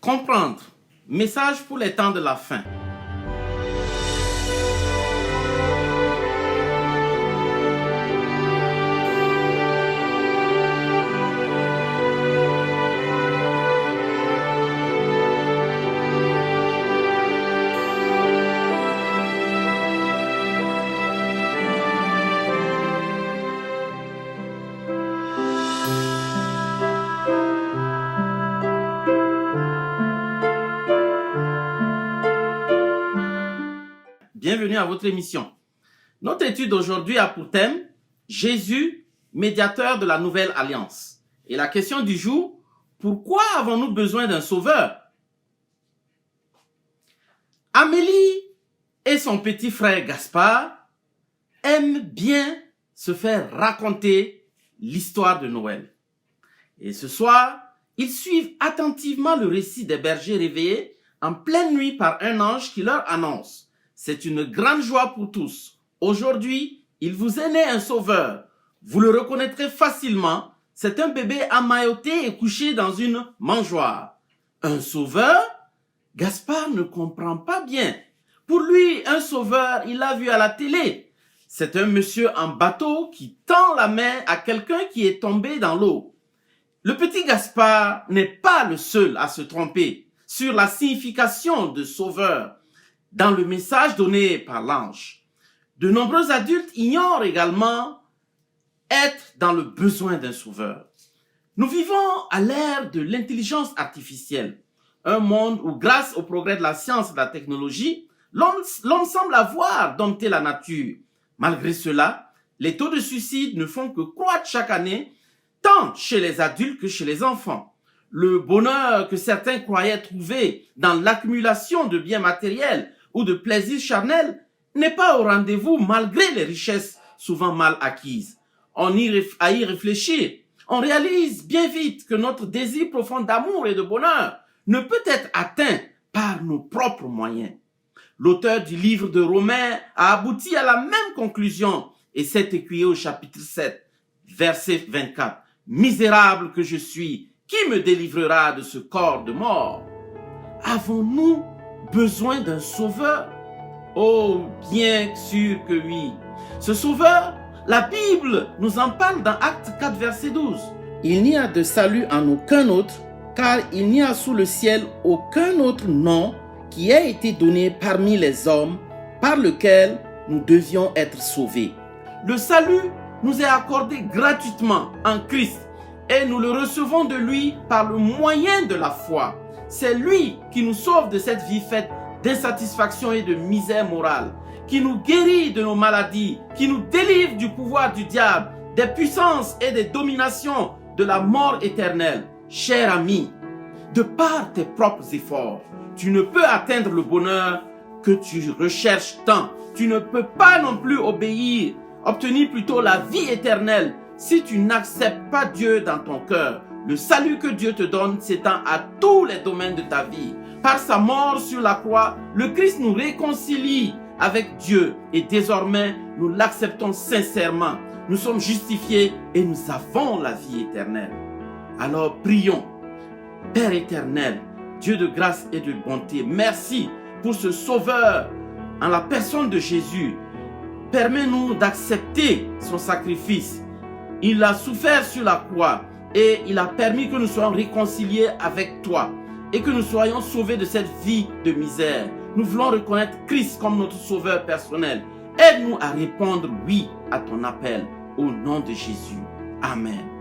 Comprendre. Message pour les temps de la fin. Bienvenue à votre émission. Notre étude aujourd'hui a pour thème Jésus, médiateur de la nouvelle alliance. Et la question du jour, pourquoi avons-nous besoin d'un sauveur? Amélie et son petit frère Gaspard aiment bien se faire raconter l'histoire de Noël. Et ce soir, ils suivent attentivement le récit des bergers réveillés en pleine nuit par un ange qui leur annonce: c'est une grande joie pour tous. Aujourd'hui, il vous est né un sauveur. Vous le reconnaîtrez facilement. C'est un bébé emmailloté et couché dans une mangeoire. Un sauveur? Gaspard ne comprend pas bien. Pour lui, un sauveur, il l'a vu à la télé. C'est un monsieur en bateau qui tend la main à quelqu'un qui est tombé dans l'eau. Le petit Gaspard n'est pas le seul à se tromper sur la signification de sauveur dans le message donné par l'ange. De nombreux adultes ignorent également être dans le besoin d'un sauveur. Nous vivons à l'ère de l'intelligence artificielle, un monde où, grâce au progrès de la science et de la technologie, l'homme semble avoir dompté la nature. Malgré cela, les taux de suicide ne font que croître chaque année, tant chez les adultes que chez les enfants. Le bonheur que certains croyaient trouver dans l'accumulation de biens matériels ou de plaisirs charnels n'est pas au rendez-vous malgré les richesses souvent mal acquises. À y réfléchir, on réalise bien vite que notre désir profond d'amour et de bonheur ne peut être atteint par nos propres moyens. L'auteur du livre de Romains a abouti à la même conclusion et s'est écrié au chapitre 7, verset 24. « Misérable que je suis, qui me délivrera de ce corps de mort ?» Avons-nous besoin d'un sauveur? Oh, bien sûr que oui. Ce sauveur, la Bible nous en parle dans Actes 4, verset 12. Il n'y a de salut en aucun autre, car il n'y a sous le ciel aucun autre nom qui ait été donné parmi les hommes par lequel nous devions être sauvés. Le salut nous est accordé gratuitement en Christ et nous le recevons de lui par le moyen de la foi. C'est lui qui nous sauve de cette vie faite d'insatisfaction et de misère morale, qui nous guérit de nos maladies, qui nous délivre du pouvoir du diable, des puissances et des dominations de la mort éternelle. Cher ami, de par tes propres efforts, tu ne peux atteindre le bonheur que tu recherches tant. Tu ne peux pas non plus obtenir plutôt la vie éternelle si tu n'acceptes pas Dieu dans ton cœur. Le salut que Dieu te donne s'étend à tous les domaines de ta vie. Par sa mort sur la croix, le Christ nous réconcilie avec Dieu et désormais nous l'acceptons sincèrement. Nous sommes justifiés et nous avons la vie éternelle. Alors prions. Père éternel, Dieu de grâce et de bonté, merci pour ce sauveur en la personne de Jésus. Permets-nous d'accepter son sacrifice. Il a souffert sur la croix et il a permis que nous soyons réconciliés avec toi et que nous soyons sauvés de cette vie de misère. Nous voulons reconnaître Christ comme notre sauveur personnel. Aide-nous à répondre oui à ton appel au nom de Jésus. Amen.